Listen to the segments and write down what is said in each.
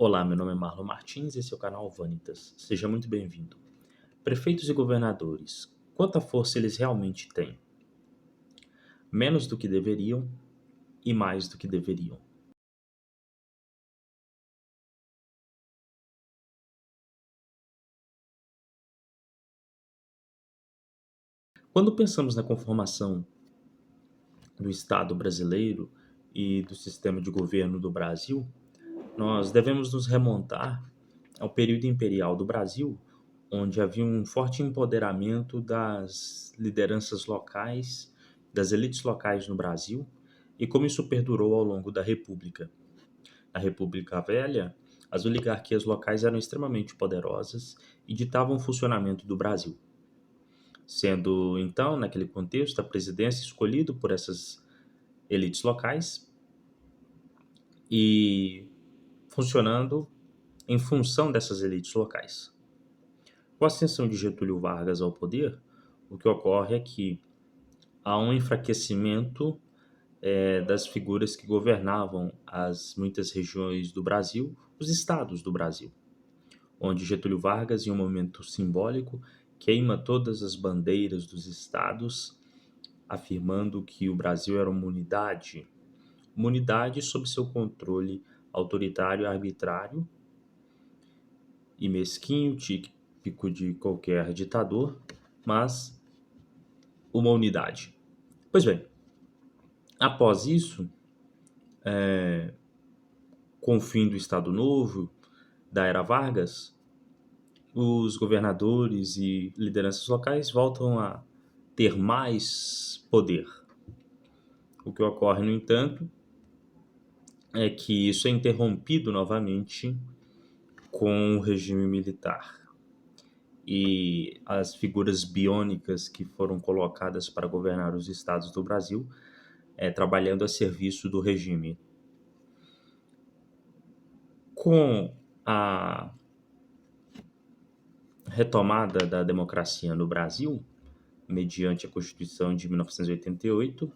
Olá, meu nome é Marlon Martins e esse é o canal Vanitas. Seja muito bem-vindo. Prefeitos e governadores, quanta força eles realmente têm? Menos do que deveriam e mais do que deveriam. Quando pensamos na conformação do Estado brasileiro e do sistema de governo do Brasil, nós devemos nos remontar ao período imperial do Brasil, onde havia um forte empoderamento das lideranças locais, das elites locais no Brasil, e como isso perdurou ao longo da República. Na República Velha, as oligarquias locais eram extremamente poderosas e ditavam o funcionamento do Brasil, sendo então, naquele contexto, a presidência escolhida por essas elites locais e funcionando em função dessas elites locais. Com a ascensão de Getúlio Vargas ao poder, o que ocorre é que há um enfraquecimento das figuras que governavam as muitas regiões do Brasil, os estados do Brasil, onde Getúlio Vargas, em um momento simbólico, queima todas as bandeiras dos estados, afirmando que o Brasil era uma unidade sob seu controle autoritário e arbitrário e mesquinho, típico de qualquer ditador, mas uma unidade. Pois bem, após isso, com o fim do Estado Novo, da Era Vargas, os governadores e lideranças locais voltam a ter mais poder. O que ocorre, no entanto, é que isso é interrompido novamente com o regime militar. E as figuras biônicas que foram colocadas para governar os estados do Brasil, trabalhando a serviço do regime. Com a retomada da democracia no Brasil, mediante a Constituição de 1988,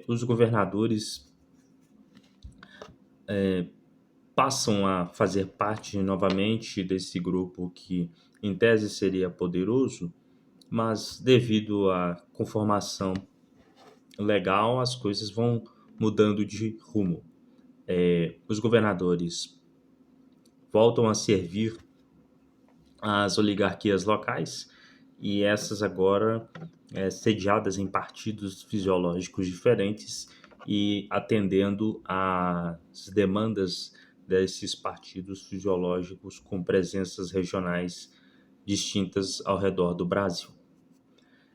os governadores passam a fazer parte novamente desse grupo que, em tese, seria poderoso, mas devido à conformação legal, as coisas vão mudando de rumo. Os governadores voltam a servir às oligarquias locais e essas agora sediadas em partidos fisiológicos diferentes e atendendo às demandas desses partidos fisiológicos com presenças regionais distintas ao redor do Brasil.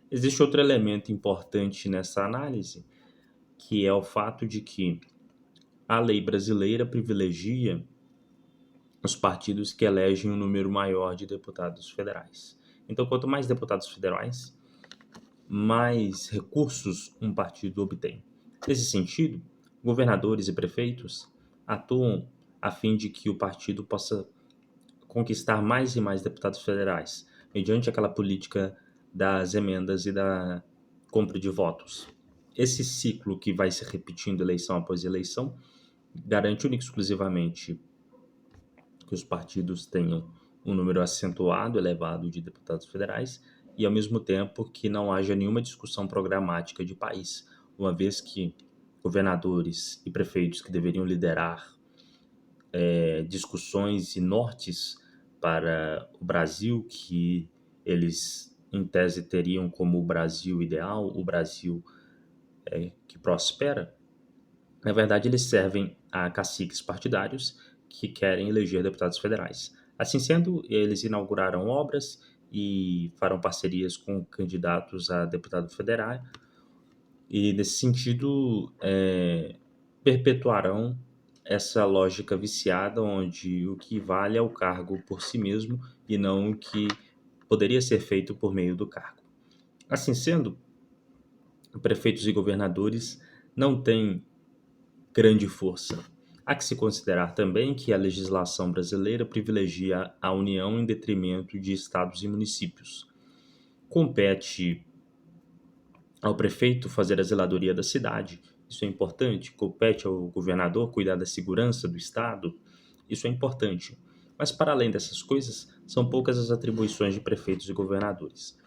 Existe outro elemento importante nessa análise, que é o fato de que a lei brasileira privilegia os partidos que elegem um número maior de deputados federais. Então, quanto mais deputados federais, mais recursos um partido obtém. Nesse sentido, governadores e prefeitos atuam a fim de que o partido possa conquistar mais e mais deputados federais, mediante aquela política das emendas e da compra de votos. Esse ciclo que vai se repetindo eleição após eleição garante única e exclusivamente que os partidos tenham um número acentuado, elevado de deputados federais e, ao mesmo tempo, que não haja nenhuma discussão programática de país, uma vez que governadores e prefeitos que deveriam liderar discussões e nortes para o Brasil, que eles, em tese, teriam como o Brasil ideal, o Brasil que prospera, na verdade, eles servem a caciques partidários que querem eleger deputados federais. Assim sendo, eles inauguraram obras e farão parcerias com candidatos a deputado federal e, nesse sentido, perpetuarão essa lógica viciada onde o que vale é o cargo por si mesmo e não o que poderia ser feito por meio do cargo. Assim sendo, prefeitos e governadores não têm grande força. Há que se considerar também que a legislação brasileira privilegia a União em detrimento de estados e municípios. Compete ao prefeito fazer a zeladoria da cidade, isso é importante. Compete ao governador cuidar da segurança do estado, Isso é importante. Mas, para além dessas coisas, são poucas as atribuições de prefeitos e governadores.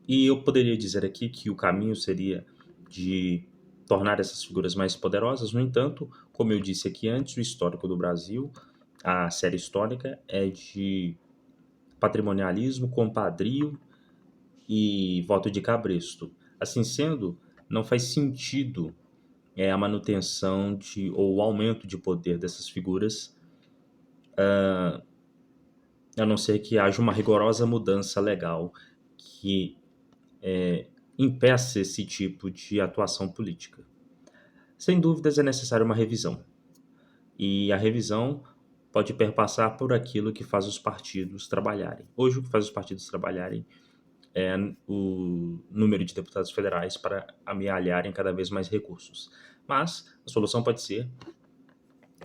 E eu poderia dizer aqui que o caminho seria de tornar essas figuras mais poderosas. No entanto, como eu disse aqui antes, o histórico do Brasil, a série histórica, é de patrimonialismo, compadrio e voto de cabresto. Assim sendo, não faz sentido a manutenção ou o aumento de poder dessas figuras, a não ser que haja uma rigorosa mudança legal que impeça esse tipo de atuação política. Sem dúvidas é necessária uma revisão, e a revisão pode perpassar por aquilo que faz os partidos trabalharem. Hoje, o que faz os partidos trabalharem é o número de deputados federais para amealharem cada vez mais recursos. Mas a solução pode ser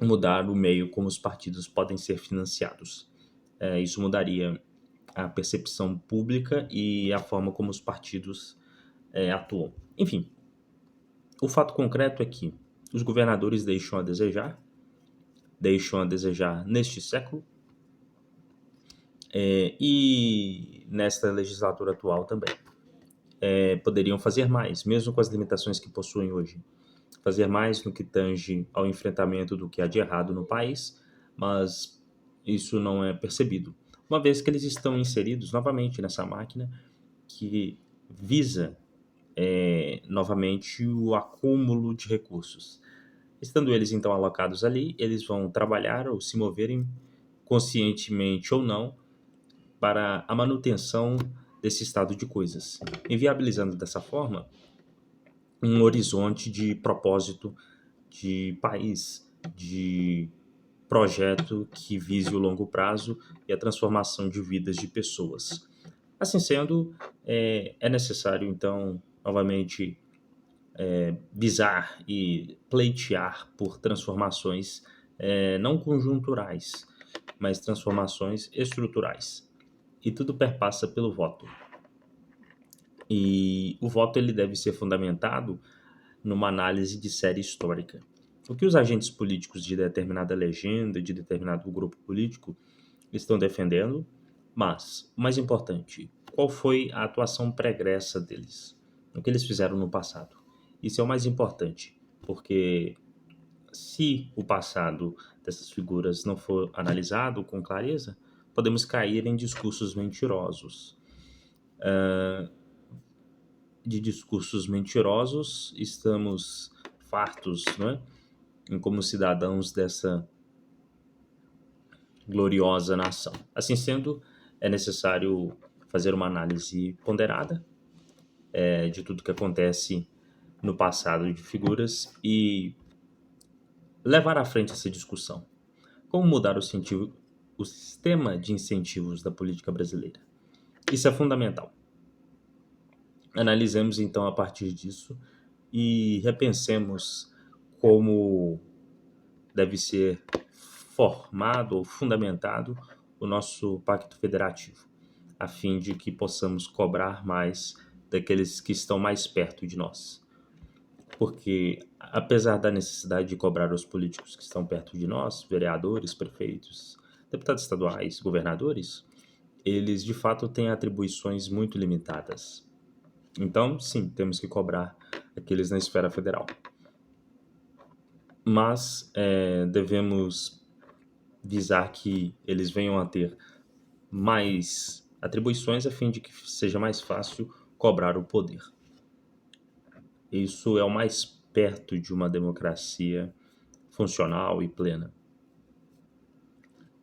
mudar o meio como os partidos podem ser financiados. Isso mudaria a percepção pública e a forma como os partidos atuam. Enfim, o fato concreto é que os governadores deixam a desejar neste século, e nesta legislatura atual também. Poderiam fazer mais, mesmo com as limitações que possuem hoje. Fazer mais no que tange ao enfrentamento do que há de errado no país, mas isso não é percebido, uma vez que eles estão inseridos novamente nessa máquina que visa novamente o acúmulo de recursos. Estando eles então alocados ali, eles vão trabalhar ou se moverem conscientemente ou não para a manutenção desse estado de coisas, inviabilizando dessa forma um horizonte de propósito de país, de projeto que vise o longo prazo e a transformação de vidas de pessoas. Assim sendo, é necessário, então, novamente, visar e pleitear por transformações não conjunturais, mas transformações estruturais. E tudo perpassa pelo voto. E o voto ele deve ser fundamentado numa análise de série histórica. O que os agentes políticos de determinada legenda, de determinado grupo político, estão defendendo, mas, o mais importante, qual foi a atuação pregressa deles? O que eles fizeram no passado? Isso é o mais importante, porque se o passado dessas figuras não for analisado com clareza, podemos cair em discursos mentirosos. De discursos mentirosos, estamos fartos, não é? Em como cidadãos dessa gloriosa nação. Assim sendo, é necessário fazer uma análise ponderada de tudo que acontece no passado de figuras e levar à frente essa discussão. Como mudar o sistema de incentivos da política brasileira? Isso é fundamental. Analisemos então a partir disso e repensemos como deve ser formado ou fundamentado o nosso pacto federativo, a fim de que possamos cobrar mais daqueles que estão mais perto de nós. Porque, apesar da necessidade de cobrar os políticos que estão perto de nós, vereadores, prefeitos, deputados estaduais, governadores, eles de fato têm atribuições muito limitadas. Então, sim, temos que cobrar aqueles na esfera federal. Mas devemos visar que eles venham a ter mais atribuições a fim de que seja mais fácil cobrar o poder. Isso é o mais perto de uma democracia funcional e plena.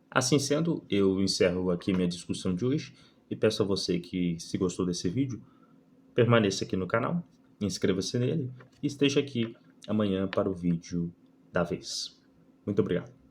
Assim sendo, eu encerro aqui minha discussão de hoje e peço a você que, se gostou desse vídeo, permaneça aqui no canal, inscreva-se nele e esteja aqui amanhã para o vídeo da vez. Muito obrigado.